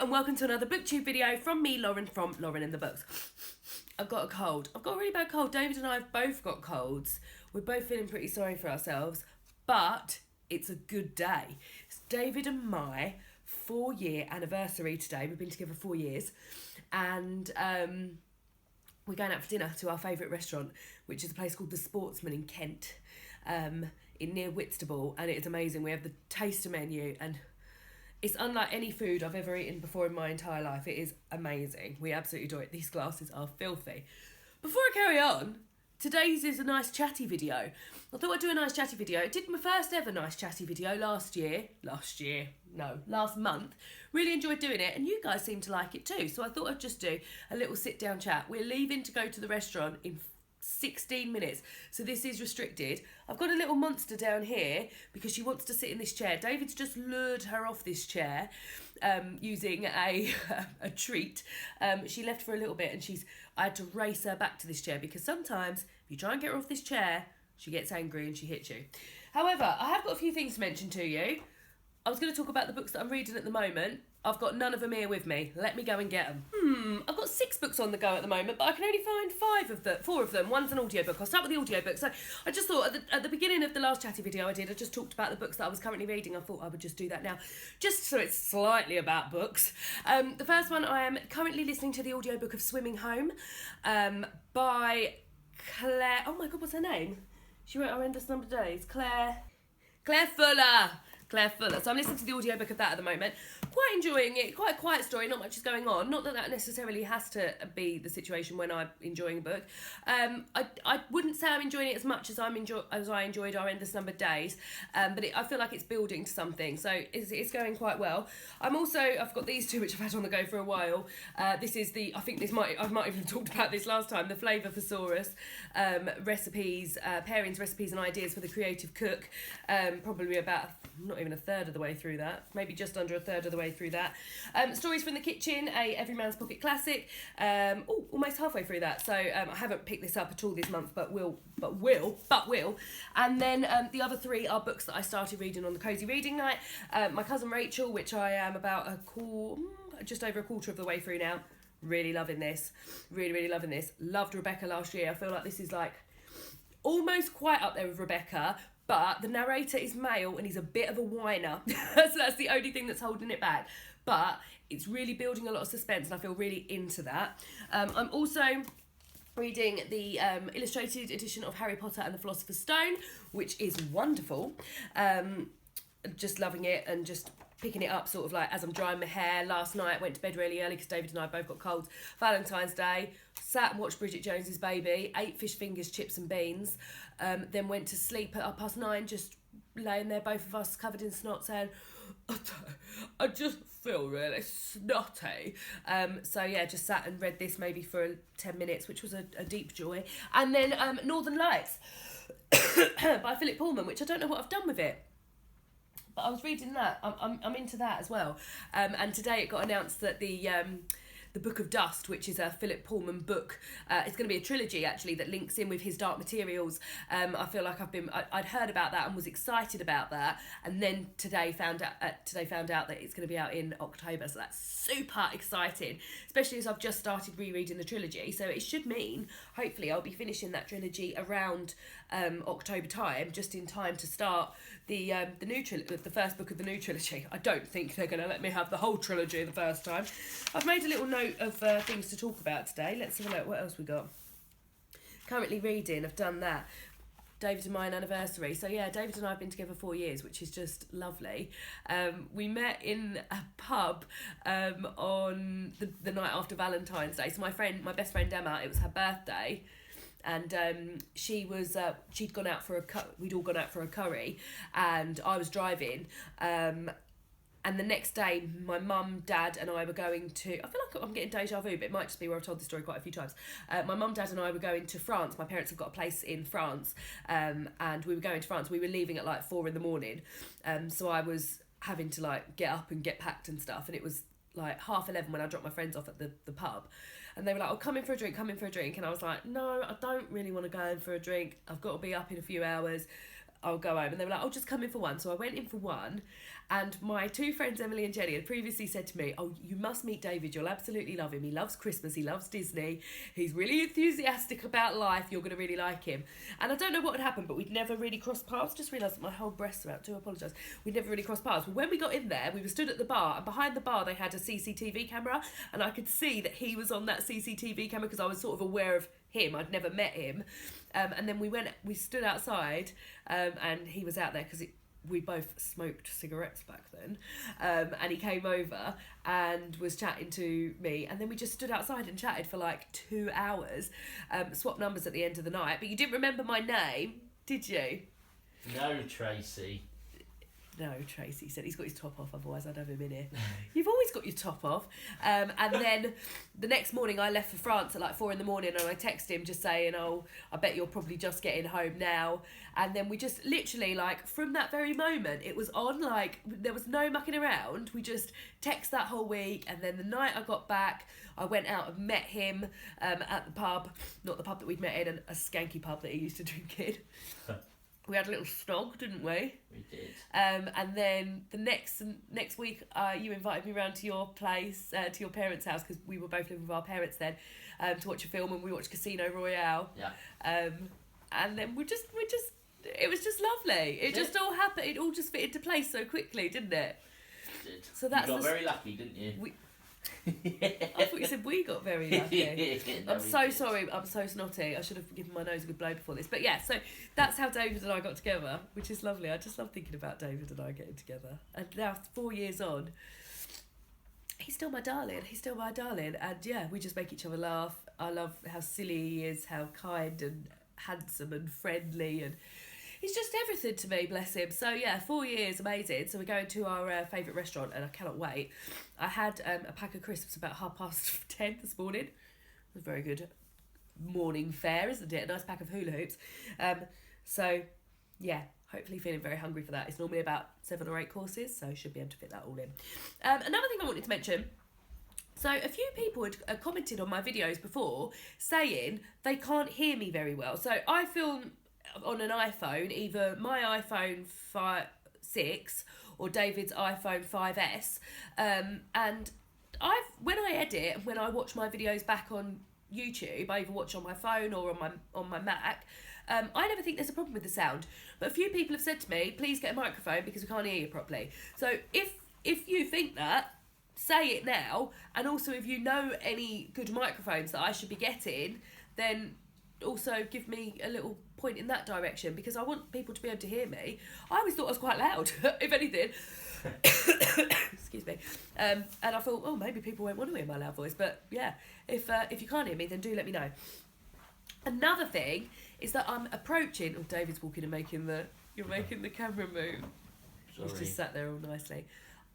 and welcome to another booktube video from me, Lauren, from Lauren in the Books. I've got a cold. I've got a really bad cold. David and I have both got colds. We're both feeling pretty sorry for ourselves, but it's a good day. It's David and my 4-year anniversary today. We've been together 4 years, and we're going out for dinner to our favourite restaurant, which is a place called The Sportsman in Kent, in near Whitstable, and it is amazing. We have the taster menu, and it's unlike any food I've ever eaten before in my entire life. It is amazing. We absolutely adore it. These glasses are filthy.Ast I carry on, today's is a nice chatty video. I thought I'd do a nice chatty video. I did my first ever nice chatty video last month. Really enjoyed doing it, and you guys seem to like it too. So I thought I'd just do a little sit down chat. We're leaving to go to the restaurant in 16 minutes, so this is restricted. I've got a little monster down here because she wants to sit in this chair. David's just lured her off this chair using a treat. She left for a little bit, and I had to race her back to this chair because sometimes if you try and get her off this chair, she gets angry and she hits you. However, I have got a few things to mention to you. I was going to talk about the books that I'm reading at the moment. I've got none of them here with me. Let me go and get them. I've got 6 books on the go at the moment, but I can only find 4 of them. One's an audiobook. I'll start with the audiobook. So I just thought at the beginning of the last chatty video I just talked about the books that I was currently reading. I thought I would just do that now, just so it's slightly about books. The first one, I am currently listening to the audiobook of Swimming Home by Claire. Oh my God, what's her name? She wrote Our Endless Number of Days. Claire Fuller. So I'm listening to the audiobook of that at the moment. Quite enjoying it. Quite a quiet story. Not much is going on. Not that necessarily has to be the situation when I'm enjoying a book. I wouldn't say I'm enjoying it as much as I enjoyed Our Endless Number of Days. But I feel like it's building to something. So it's going quite well. I've got these two which I've had on the go for a while. This is I might even have talked about this last time. The Flavour Thesaurus recipes, pairings, recipes and ideas for the creative cook. Probably about not even a third of the way through that, maybe just under a third of the way through that. Stories from the Kitchen, a Everyman's Pocket classic. Almost halfway through that. So I haven't picked this up at all this month, but will. And then the other 3 are books that I started reading on the Cozy Reading Night. My Cousin Rachel, which I am about just over a quarter of the way through now. Really loving this. Really loving this. Loved Rebecca last year. I feel like this is like almost quite up there with Rebecca. But the narrator is male and he's a bit of a whiner. So that's the only thing that's holding it back. But it's really building a lot of suspense and I feel really into that. I'm also reading the illustrated edition of Harry Potter and the Philosopher's Stone, which is wonderful. Just loving it and just picking it up sort of like as I'm drying my hair. Last night went to bed really early because David and I both got colds. Valentine's Day, sat and watched Bridget Jones's Baby, ate fish fingers, chips and beans, then went to sleep at 9:30, just laying there, both of us covered in snot, saying, I just feel really snotty. So yeah, just sat and read this maybe for 10 minutes, which was a deep joy. And then Northern Lights by Philip Pullman, which I don't know what I've done with it. But I was reading that. I'm into that as well. And today it got announced that the Book of Dust, which is a Philip Pullman book, it's going to be a trilogy actually that links in with his Dark Materials. I feel like I'd heard about that and was excited about that, and then today found out that it's going to be out in October. So that's super exciting, especially as I've just started rereading the trilogy. So it should mean hopefully I'll be finishing that trilogy around October time, just in time to start the first book of the new trilogy. I don't think they're going to let me have the whole trilogy the first time. I've made a little note of things to talk about today. Let's have a look. What else we got? Currently reading. I've done that. David and my anniversary. So yeah, David and I have been together 4 years, which is just lovely. We met in a pub on the night after Valentine's Day. So my best friend Emma, it was her birthday. And she'd gone out for we'd all gone out for a curry, and I was driving. And the next day, my mum, dad, and I were going to... I feel like I'm getting deja vu, but it might just be where I've told this story quite a few times. My mum, dad, and I were going to France. My parents have got a place in France, and we were going to France. We were leaving at like 4 a.m. So I was having to like get up and get packed and stuff, and it was like 11:30 when I dropped my friends off at the pub. And they were like, oh, come in for a drink. And I was like, no, I don't really want to go in for a drink. I've got to be up in a few hours. I'll go home. And they were like, oh, just come in for one. So I went in for one, and my two friends, Emily and Jenny, had previously said to me, oh, you must meet David. You'll absolutely love him. He loves Christmas. He loves Disney. He's really enthusiastic about life. You're going to really like him. And I don't know what had happened, but we'd never really crossed paths. Just realised that my whole breasts are out. Do apologise. We'd never really crossed paths. But when we got in there, we were stood at the bar, and behind the bar they had a CCTV camera, and I could see that he was on that CCTV camera because I was sort of aware of him. I'd never met him. And then we stood outside, and he was out there because we both smoked cigarettes back then. And he came over and was chatting to me, and then we just stood outside and chatted for like 2 hours, swapped numbers at the end of the night. But you didn't remember my name, did you? No, Tracy. No, Tracy said he's got his top off, otherwise I'd have him in here. You've always got your top off. And then the next morning I left for France at like 4 a.m, and I texted him just saying, oh, I bet you're probably just getting home now. And then we just literally, like, from that very moment, it was on, like, there was no mucking around. We just texted that whole week, and then the night I got back, I went out and met him at the pub, not the pub that we'd met in, a skanky pub that he used to drink in. We had a little snog, didn't we? We did. And then the next week, you invited me round to your place, to your parents' house, because we were both living with our parents then, to watch a film, and we watched Casino Royale. Yeah. And then we just, it was just lovely. It just all happened. It all just fit into place so quickly, didn't it? It did. So that's you got very lucky, didn't you? I thought you said we got very lucky. No, I'm so sorry. I'm so snotty. I should have given my nose a good blow before this. But yeah, so that's how David and I got together, which is lovely. I just love thinking about David and I getting together. And now 4 years on, he's still my darling. He's still my darling. And yeah, we just make each other laugh. I love how silly he is, how kind and handsome and friendly, and he's just everything to me, bless him. So yeah, 4 years, amazing. So we're going to our favourite restaurant, and I cannot wait. I had a pack of crisps about 10:30 this morning. It was very good morning fare, isn't it? A nice pack of hula hoops. So yeah, hopefully feeling very hungry for that. It's normally about 7 or 8 courses, so should be able to fit that all in. Another thing I wanted to mention. So a few people had commented on my videos before saying they can't hear me very well. So I film on an iPhone, either my iPhone 6 or David's iPhone 5S, and when I edit and when I watch my videos back on YouTube, I either watch on my phone or on my Mac. I never think there's a problem with the sound, but a few people have said to me, please get a microphone because we can't hear you properly. So if you think that, say it now, and also if you know any good microphones that I should be getting, then also give me a little point in that direction, because I want people to be able to hear me. I always thought I was quite loud, if anything. Excuse me. And I thought, oh, maybe people won't want to hear my loud voice. But yeah, if you can't hear me, then do let me know. Another thing is that I'm approaching. Oh, David's walking and you're making the camera move. Sorry. He's just sat there all nicely.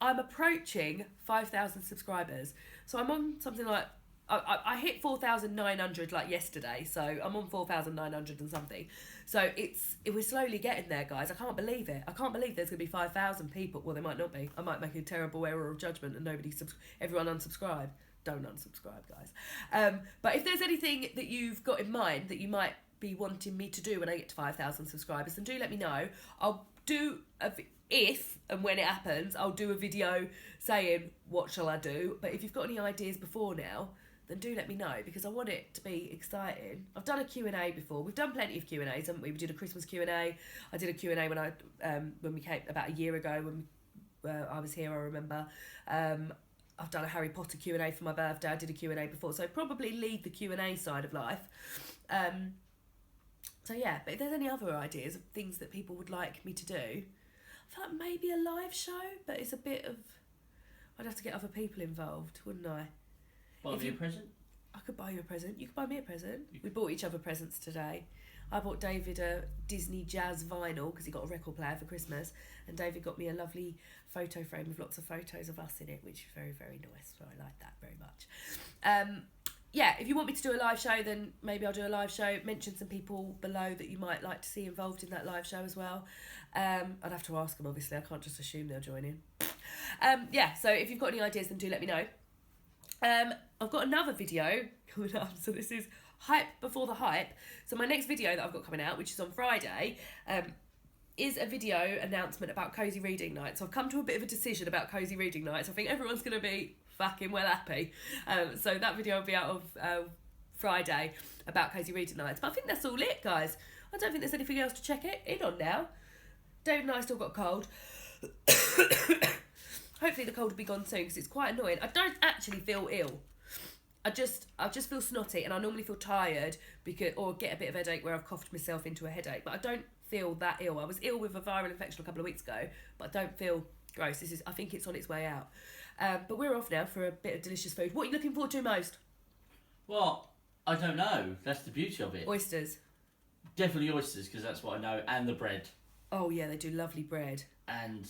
I'm approaching 5,000 subscribers. So I'm on something like, I hit 4,900 like yesterday, so I'm on 4,900 and something. So we're slowly getting there, guys. I can't believe it. I can't believe there's going to be 5,000 people. Well, there might not be. I might make a terrible error of judgment and everyone unsubscribe. Don't unsubscribe, guys. But if there's anything that you've got in mind that you might be wanting me to do when I get to 5,000 subscribers, then do let me know. I'll do if and when it happens, I'll do a video saying what shall I do. But if you've got any ideas before now, then do let me know, because I want it to be exciting. I've done a Q&A before. We've done plenty of Q&As, haven't we? We did a Christmas Q&A. I did a Q&A when we came about a year ago when I was here, I remember. I've done a Harry Potter Q&A for my birthday. I did a Q&A before, so probably lead the Q&A side of life. So yeah, but if there's any other ideas of things that people would like me to do, I feel like maybe a live show, but it's a bit of, I'd have to get other people involved, wouldn't I? Buy me a present? I could buy you a present. You could buy me a present. We bought each other presents today. I bought David a Disney jazz vinyl because he got a record player for Christmas, and David got me a lovely photo frame with lots of photos of us in it, which is very, very nice. So I like that very much. Yeah, if you want me to do a live show, then maybe I'll do a live show. Mention some people below that you might like to see involved in that live show as well. I'd have to ask them, obviously. I can't just assume they'll join in. Yeah, so if you've got any ideas, then do let me know. I've got another video coming up, so this is hype before the hype. So my next video that I've got coming out, which is on Friday, is a video announcement about Cosy Reading Night. So I've come to a bit of a decision about Cosy Reading Nights. I think everyone's going to be fucking well happy. So that video will be out of Friday about Cosy Reading Nights. But I think that's all it, guys. I don't think there's anything else to check it in on now. David and I still got a cold. Hopefully the cold will be gone soon because it's quite annoying. I don't actually feel ill. I just feel snotty, and I normally feel tired or get a bit of headache where I've coughed myself into a headache. But I don't feel that ill. I was ill with a viral infection a couple of weeks ago, but I don't feel gross. I think it's on its way out. But we're off now for a bit of delicious food. What are you looking forward to most? Well, I don't know. That's the beauty of it. Oysters. Definitely oysters, because that's what I know, and the bread. Oh yeah, they do lovely bread. And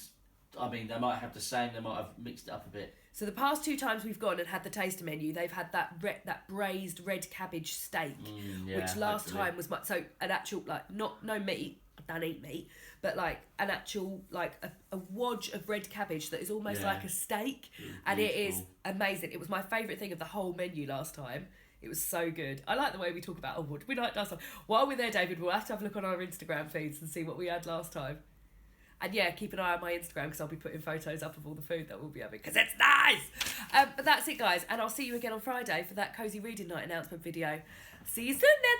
I mean, they might have the same. They might have mixed it up a bit. So the past 2 times we've gone and had the taster menu, they've had that braised red cabbage steak, which last time was an actual no meat. I don't eat meat, but like an actual a wodge of red cabbage that is almost like a steak, and it is amazing. It was my favourite thing of the whole menu last time. It was so good. I like the way we talk about what we like last time. While we're there, David, we'll have to have a look on our Instagram feeds and see what we had last time. And yeah, keep an eye on my Instagram because I'll be putting photos up of all the food that we'll be having because it's nice. But that's it, guys. And I'll see you again on Friday for that Cosy Reading Night announcement video. See you soon then.